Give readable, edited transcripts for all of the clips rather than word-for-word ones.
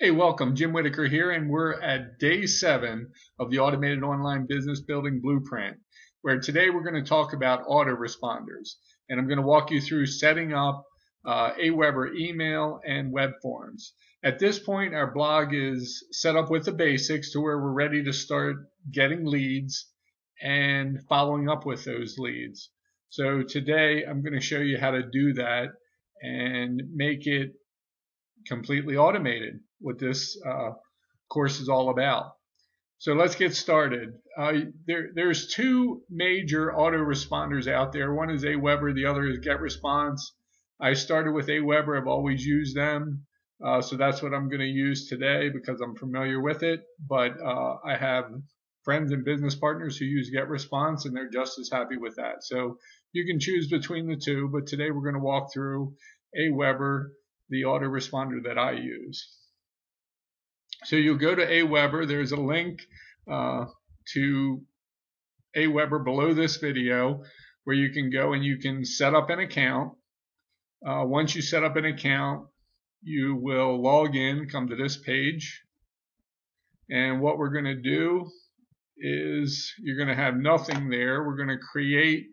Hey, welcome. Jim Whitaker here, and we're at day 7 of the Automated Online Business Building Blueprint, where today we're going to talk about autoresponders. And I'm going to walk you through setting up Aweber email and web forms. At this point, our blog is set up with the basics to where we're ready to start getting leads and following up with those leads. So today, I'm going to show you how to do that and make it completely automated, what this course is all about. So let's get started. There's two major autoresponders out there. One is Aweber, the other is GetResponse. I started with Aweber. I've always used them. So that's what I'm going to use today because I'm familiar with it. But I have friends and business partners who use GetResponse, and they're just as happy with that. So you can choose between the two, but today we're going to walk through Aweber, the autoresponder that I use. So you'll go to Aweber. There's a link to Aweber below this video where you can go and you can set up an account. Once you set up an account, you will log in, come to this page, and what we're going to do is you're going to have nothing there. We're going to create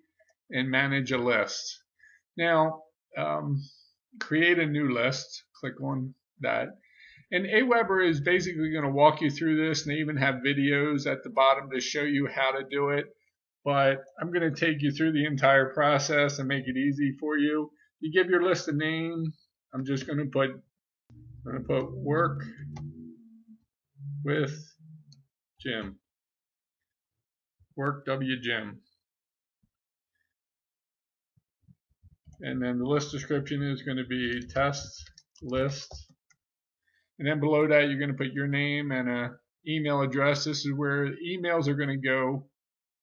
and manage a list. Now, create a new list. Click on that. And Aweber is basically going to walk you through this, and they even have videos at the bottom to show you how to do it. But I'm going to take you through the entire process and make it easy for you. You give your list a name. I'm just going to put work with Jim. Work W Jim. And then the list description is going to be test list. And then below that, you're going to put your name and an email address. This is where emails are going to go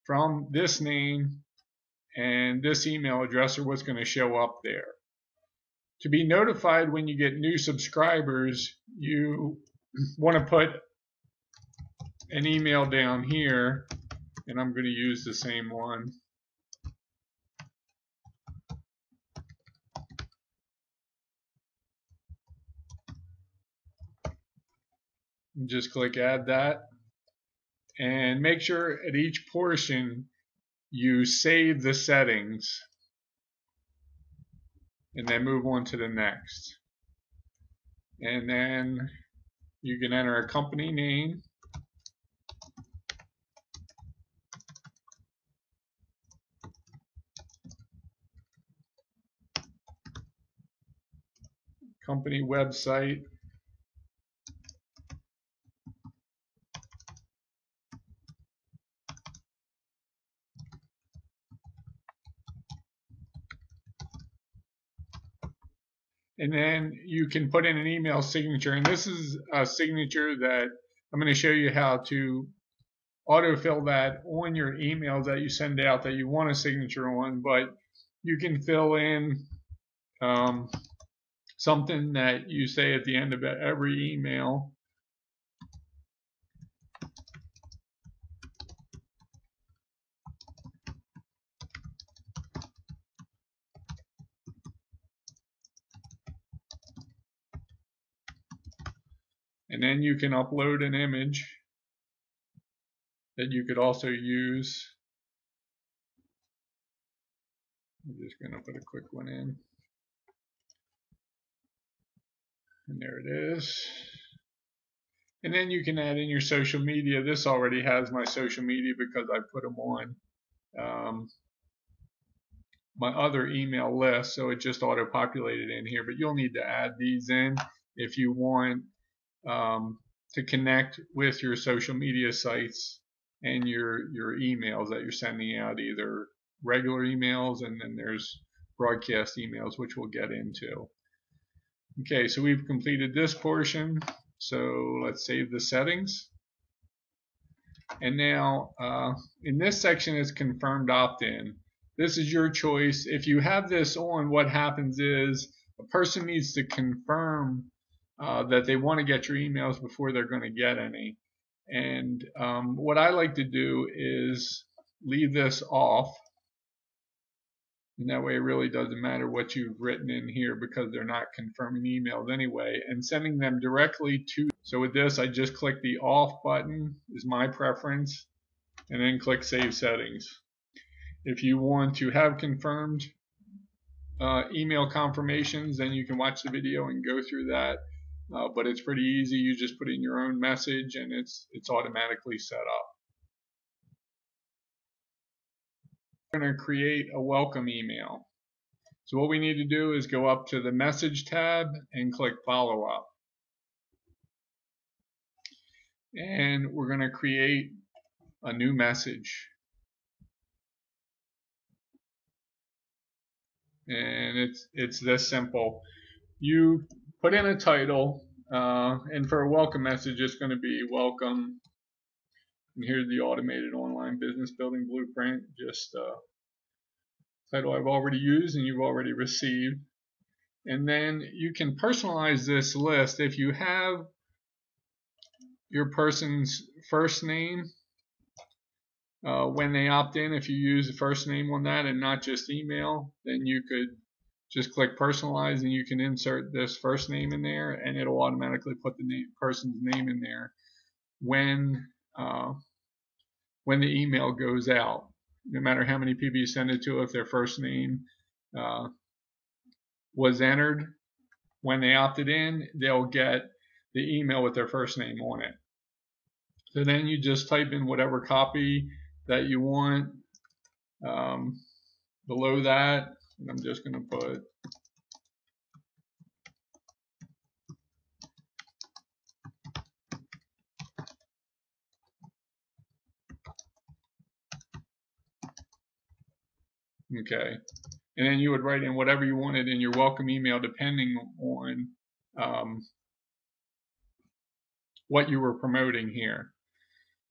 from this name and this email address are what's going to show up there. To be notified when you get new subscribers, you want to put an email down here, and I'm going to use the same one. Just click add that, and make sure at each portion you save the settings and then move on to the next. And then you can enter a company name, company website, and then you can put in an email signature. And this is a signature that I'm going to show you how to autofill that on your emails that you send out that you want a signature on, but you can fill in something that you say at the end of every email. And then you can upload an image that you could also use. I'm just going to put a quick one in. And there it is. And then you can add in your social media. This already has my social media because I put them on my other email list, so it just auto-populated in here. But you'll need to add these in if you want to connect with your social media sites and your emails that you're sending out, either regular emails and then there's broadcast emails, which we'll get into. Okay, so we've completed this portion. So let's save the settings. And now in this section is confirmed opt-in. This is your choice. If you have this on, what happens is a person needs to confirm that they want to get your emails before they're going to get any. And what I like to do is leave this off. And that way it really doesn't matter what you've written in here because they're not confirming emails anyway, and sending them directly to. So with this, I just click the off button is my preference, and then click Save Settings. If you want to have confirmed email confirmations, then you can watch the video and go through that. But it's pretty easy. You just put in your own message and it's automatically set up. We're going to create a welcome email. So what we need to do is go up to the Message tab and click Follow Up. And we're going to create a new message. And it's this simple. You put in a title, and for a welcome message, it's going to be welcome. And here's the automated online business building blueprint, just title I've already used and you've already received. And then you can personalize this list if you have your person's first name when they opt in. If you use the first name on that and not just email, then you could just click personalize and you can insert this first name in there, and it'll automatically put the person's name in there when the email goes out. No matter how many people you send it to, if their first name was entered when they opted in, they'll get the email with their first name on it. So then you just type in whatever copy that you want below that, and I'm just going to put okay. And then you would write in whatever you wanted in your welcome email depending on what you were promoting here.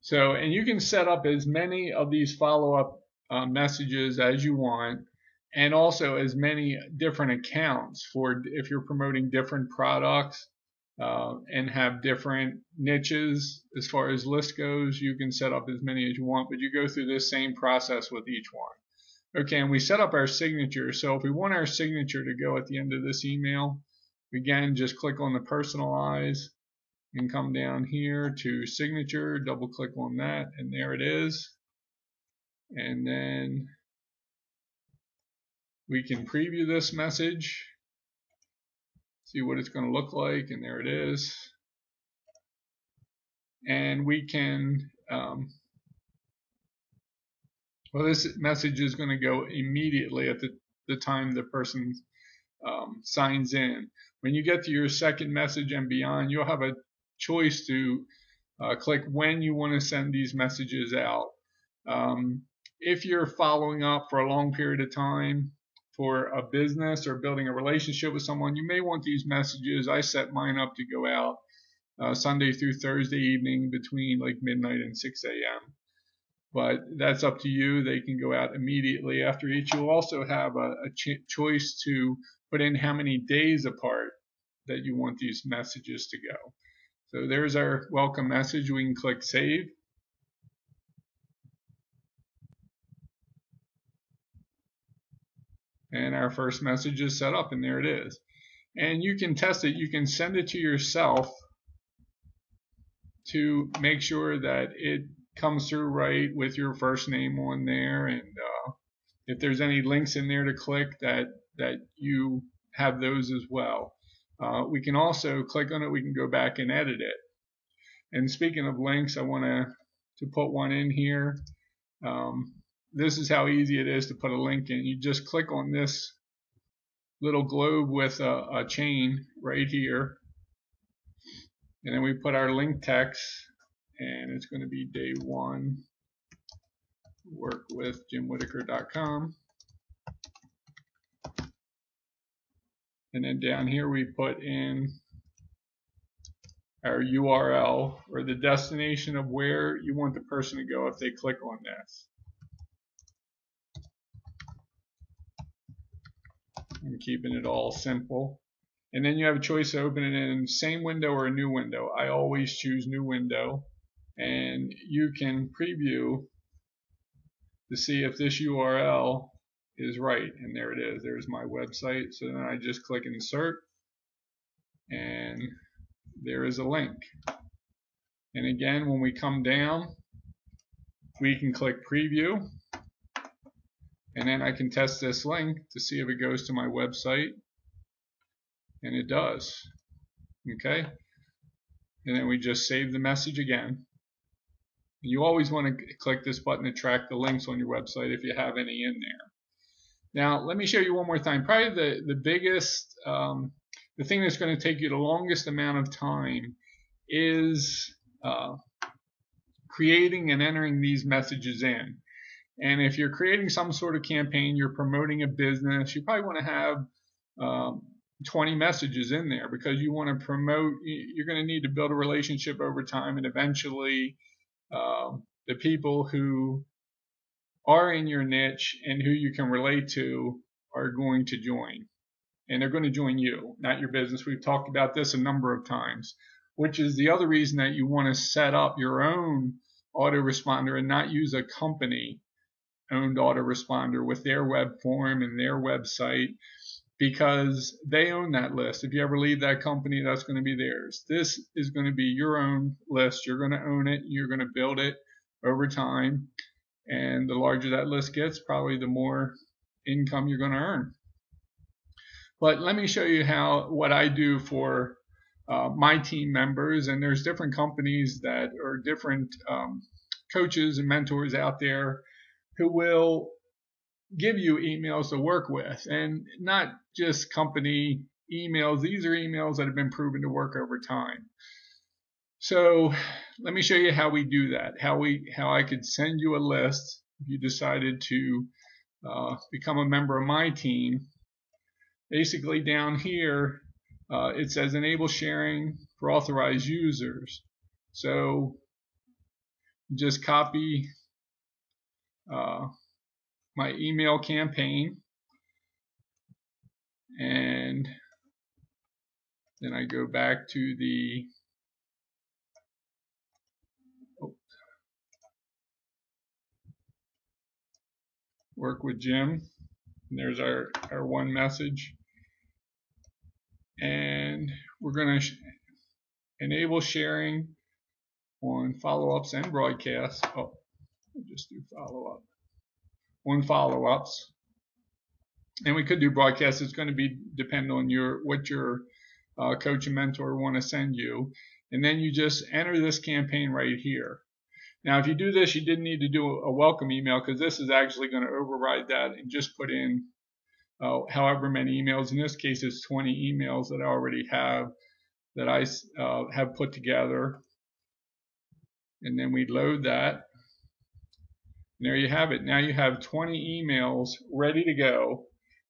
So, and you can set up as many of these follow-up messages as you want, and also as many different accounts for if you're promoting different products and have different niches as far as list goes. You can set up as many as you want, but you go through this same process with each one. Okay, and we set up our signature. So if we want our signature to go at the end of this email, again, just click on the personalize and come down here to signature, double click on that, and there it is. And then we can preview this message, see what it's going to look like, and there it is. And we can, well, this message is going to go immediately at the time the person signs in. When you get to your second message and beyond, you'll have a choice to click when you want to send these messages out. If you're following up for a long period of time for a business or building a relationship with someone, you may want these messages. I set mine up to go out Sunday through Thursday evening between like midnight and 6 a.m. But that's up to you. They can go out immediately after each. You'll also have a choice to put in how many days apart that you want these messages to go. So there's our welcome message. We can click Save. And our first message is set up, and there it is. And you can test it. You can send it to yourself to make sure that it comes through right with your first name on there, and if there's any links in there to click, that you have those as well. We can also click on it. We can go back and edit it. And speaking of links, I want to put one in here. This is how easy it is to put a link in. You just click on this little globe with a chain right here, and then we put our link text, and it's going to be day 1, workwithjimwhitaker.com. And then down here we put in our URL, or the destination of where you want the person to go if they click on this. I'm keeping it all simple. And then you have a choice to open it in same window or a new window. I always choose new window. And you can preview to see if this URL is right. And there it is. There's my website. So then I just click insert, and there is a link. And again, when we come down, we can click preview, and then I can test this link to see if it goes to my website, and it does. Okay, and then we just save the message again. You always want to click this button to track the links on your website if you have any in there. Now, let me show you one more time. Probably the biggest, the thing that's going to take you the longest amount of time is creating and entering these messages in. And if you're creating some sort of campaign, you're promoting a business, you probably want to have 20 messages in there, because you want to promote, you're going to need to build a relationship over time, and eventually the people who are in your niche and who you can relate to are going to join. And they're going to join you, not your business. We've talked about this a number of times, which is the other reason that you want to set up your own autoresponder and not use a company owned autoresponder with their web form and their website, because they own that list. If you ever leave that company, that's going to be theirs. This is going to be your own list. You're going to own it. You're going to build it over time. And the larger that list gets, probably the more income you're going to earn. But let me show you what I do for my team members. And there's different companies that are different coaches and mentors out there who will give you emails to work with, and not just company emails. These are emails that have been proven to work over time. So let me show you how we do that, how I could send you a list if you decided to become a member of my team. Basically down here it says enable sharing for authorized users. So just copy my email campaign, and then I go back to the work with Jim, and there's our one message, and we're going to enable sharing on follow-ups and broadcasts. Oh, we'll just do follow-up on follow-ups, and we could do broadcasts. It's going to be depend on what your coach and mentor want to send you, and then you just enter this campaign right here. Now, if you do this, you didn't need to do a welcome email, because this is actually going to override that and just put in however many emails. In this case, it's 20 emails that I already have, that I have put together. And then we load that. And there you have it. Now you have 20 emails ready to go.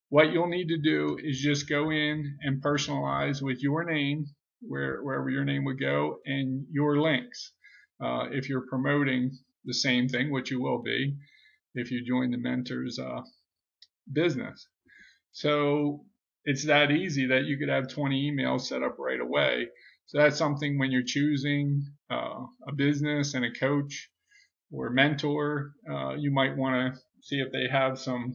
What you'll need to do is just go in and personalize with your name, wherever your name would go, and your links. If you're promoting the same thing, which you will be if you join the mentor's business. So it's that easy that you could have 20 emails set up right away. So that's something when you're choosing a business and a coach or mentor, you might want to see if they have some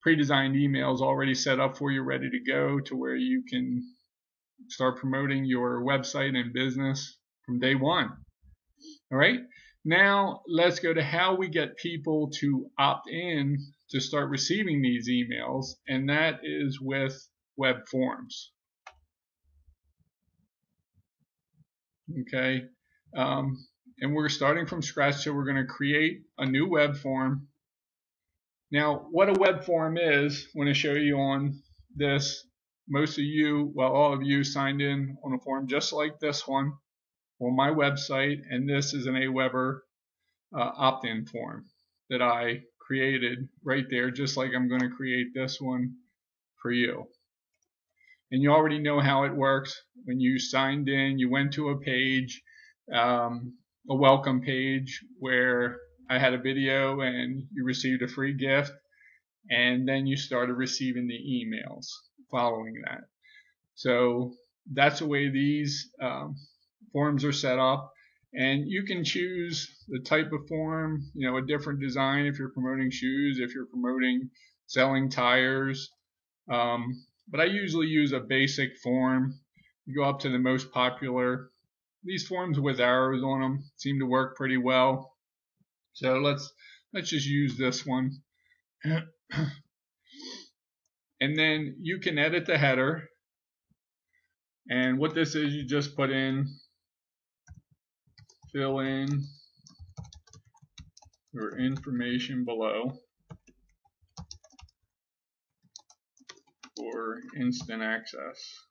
pre-designed emails already set up for you, ready to go, to where you can start promoting your website and business from day one. All right, now let's go to how we get people to opt in to start receiving these emails, and that is with web forms. Okay, and we're starting from scratch, so we're going to create a new web form. Now, what a web form is, I'm going to show you on this. Most of you, well, all of you signed in on a form just like this one on my website, and this is an Aweber opt-in form that I created right there, just like I'm going to create this one for you. And you already know how it works. When you signed in, you went to a page, a welcome page, where I had a video and you received a free gift, and then you started receiving the emails following that. So that's the way these forms are set up, and you can choose the type of form, a different design if you're promoting shoes, if you're promoting selling tires. But I usually use a basic form. You go up to the most popular. These forms with arrows on them seem to work pretty well. So let's just use this one. And then you can edit the header. And what this is, you just put in, fill in your information below for instant access.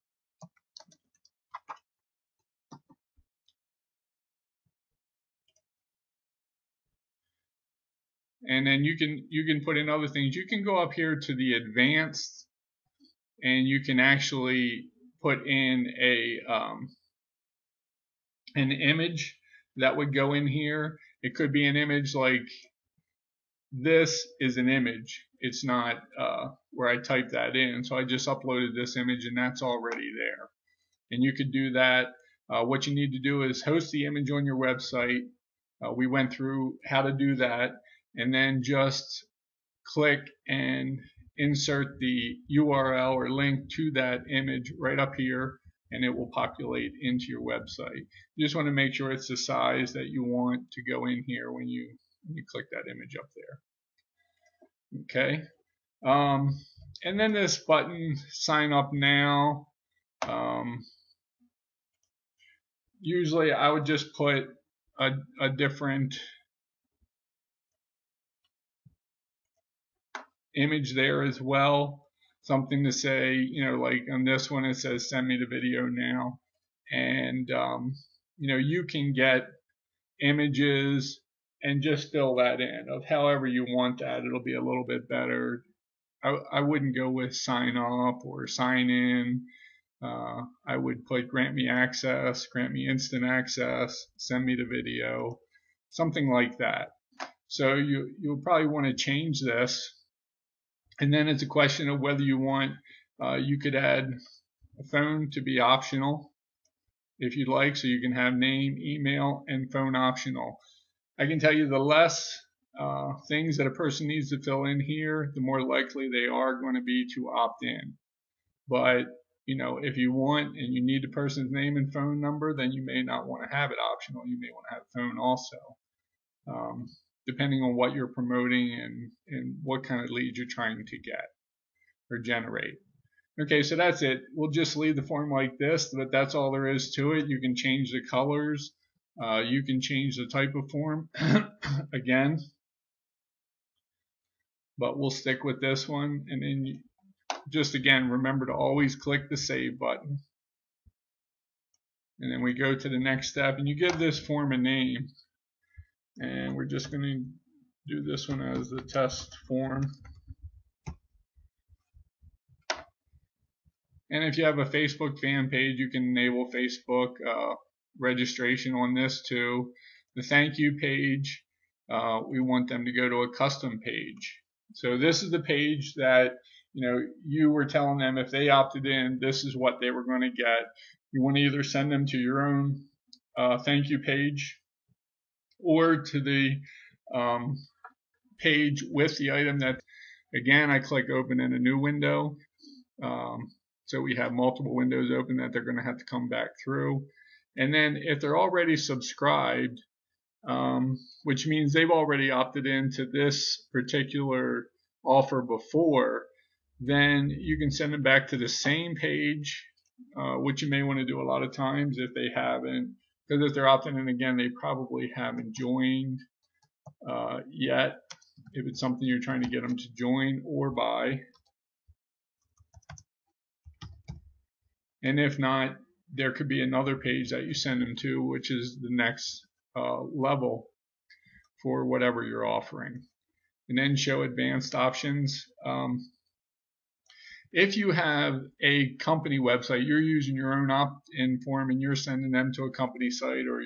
And then you can put in other things. You can go up here to the advanced, and you can actually put in an image that would go in here. It could be an image like this is an image. It's not where I type that in. So I just uploaded this image, and that's already there. And you could do that. What you need to do is host the image on your website. We went through how to do that, and then just click and insert the URL or link to that image right up here, and it will populate into your website. You just want to make sure it's the size that you want to go in here when you click that image up there. Okay. And then this button, sign up now. Usually I would just put a different image there as well. Something to say, like on this one it says send me the video now. And you can get images and just fill that in of however you want that. It'll be a little bit better. I wouldn't go with sign up or sign in. I would put grant me access, grant me instant access, send me the video, something like that. So you'll probably want to change this. And then it's a question of whether you want, you could add a phone to be optional if you'd like, so you can have name, email, and phone optional. I can tell you the less things that a person needs to fill in here, the more likely they are going to be to opt in. But if you want and you need the person's name and phone number, then you may not want to have it optional. You may want to have phone also, depending on what you're promoting and what kind of leads you're trying to get or generate. Okay, so that's it. We'll just leave the form like this, but that's all there is to it. You can change the colors. You can change the type of form again, but we'll stick with this one. And then just again, remember to always click the save button. And then we go to the next step, and you give this form a name. And we're just going to do this one as the test form. And if you have a Facebook fan page, you can enable Facebook registration on this too. The thank you page, we want them to go to a custom page. So this is the page that you were telling them if they opted in, this is what they were going to get. You want to either send them to your own thank you page or to the page with the item that, again, I click open in a new window. So we have multiple windows open that they're going to have to come back through. And then if they're already subscribed, which means they've already opted into this particular offer before, then you can send them back to the same page, which you may want to do a lot of times if they haven't, because if they're opting in again, they probably haven't joined yet, if it's something you're trying to get them to join or buy. And if not, there could be another page that you send them to, which is the next level for whatever you're offering. And then show advanced options. If you have a company website, you're using your own opt-in form and you're sending them to a company site or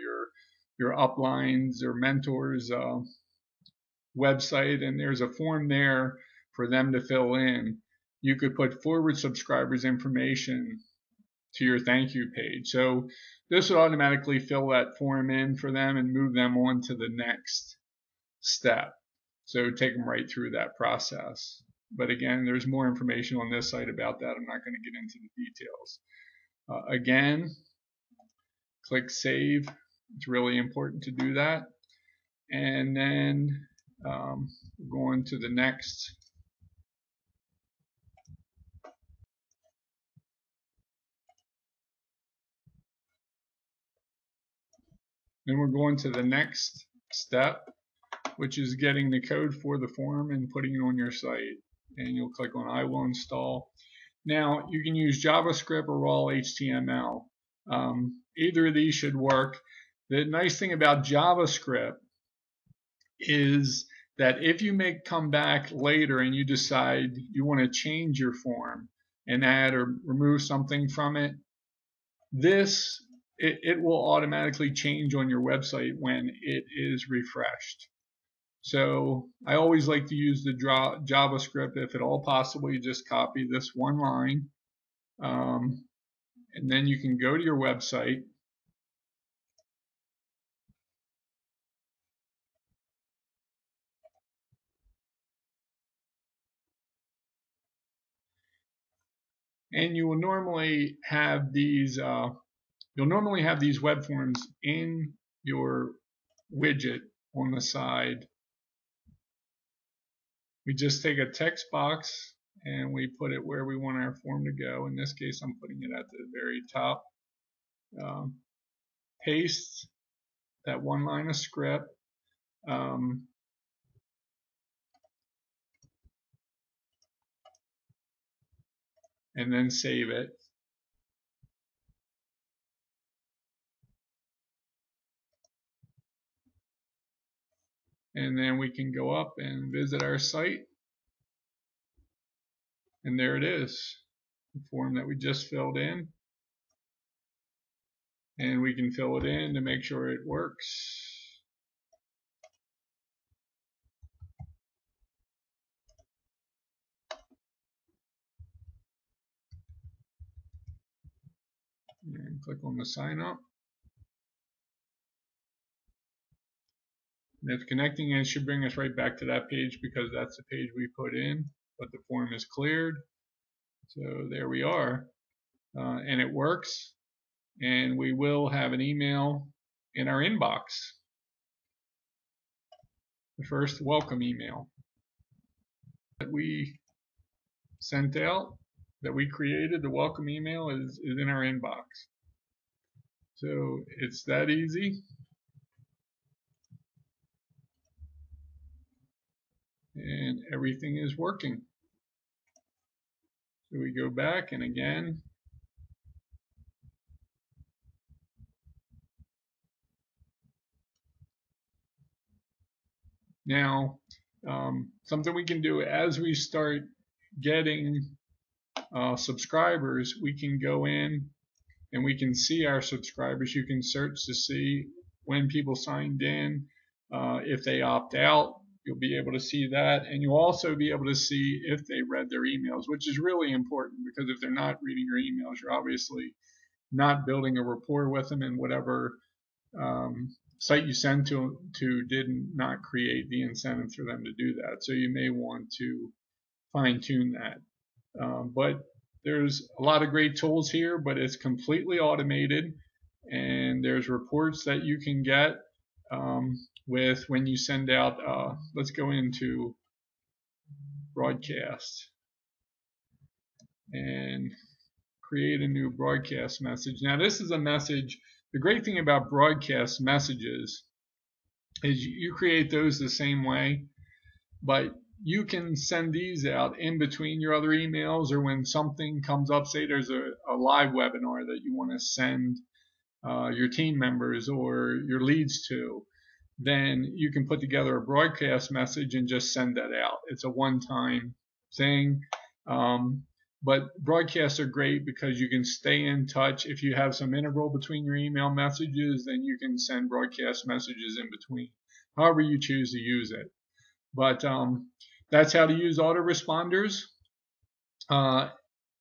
your uplines or mentors website, and there's a form there for them to fill in, you could put forward subscribers information to your thank you page. So this would automatically fill that form in for them and move them on to the next step. So take them right through that process. but again, there's more information on this site about that. I'm not going to get into the details. Again, click save. It's really important to do that. And then we're going to the next. Then we're going to the next step, which is getting the code for the form and putting it on your site. And you'll click on I will install. Now you can use JavaScript or raw HTML. Either of these should work. The nice thing about JavaScript is that if you come back later and you decide you want to change your form and add or remove something from it, it will automatically change on your website when it is refreshed. So I always like to use the JavaScript. If at all possible, you just copy this one line, and then you can go to your website. And you will normally have these web forms in your widget on the side. We just take a text box and we put it where we want our form to go. In this case, I'm putting it at the very top. Paste that one line of script. And then save it. And then we can go up and visit our site. And there it is, the form that we just filled in. And we can fill it in to make sure it works. And click on the sign up. And it's connecting, and it should bring us right back to that page because that's the page we put in, but the form is cleared. So there we are. And it works. And we will have an email in our inbox. The first welcome email that we sent out, that we created, the welcome email is in our inbox. So it's that easy. And everything is working. So we go back, and again, now something we can do as we start getting subscribers, we can go in and we can see our subscribers. You can search to see when people signed in, if they opt out. You'll be able to see that, and you'll also be able to see if they read their emails, which is really important because if they're not reading your emails, you're obviously not building a rapport with them, and whatever site you send to did not create the incentive for them to do that. So you may want to fine tune that. But there's a lot of great tools here, but it's completely automated, and there's reports that you can get with when you send out, let's go into broadcast and create a new broadcast message. Now this is a message. The great thing about broadcast messages is you create those the same way, but you can send these out in between your other emails, or when something comes up, say there's a live webinar that you want to send your team members or your leads to, then you can put together a broadcast message and just send that out. It's a one-time thing. But broadcasts are great because you can stay in touch. If you have some interval between your email messages, then you can send broadcast messages in between, however you choose to use it. But that's how to use autoresponders.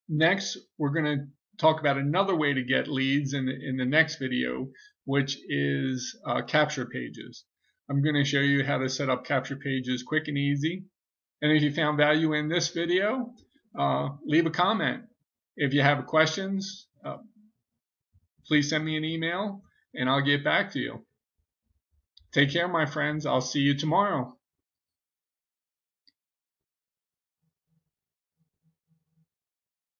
Next, we're going to talk about another way to get leads in the next video, which is capture pages. I'm going to show you how to set up capture pages quick and easy. And if you found value in this video, leave a comment. If you have questions, please send me an email and I'll get back to you. Take care, my friends. I'll see you tomorrow.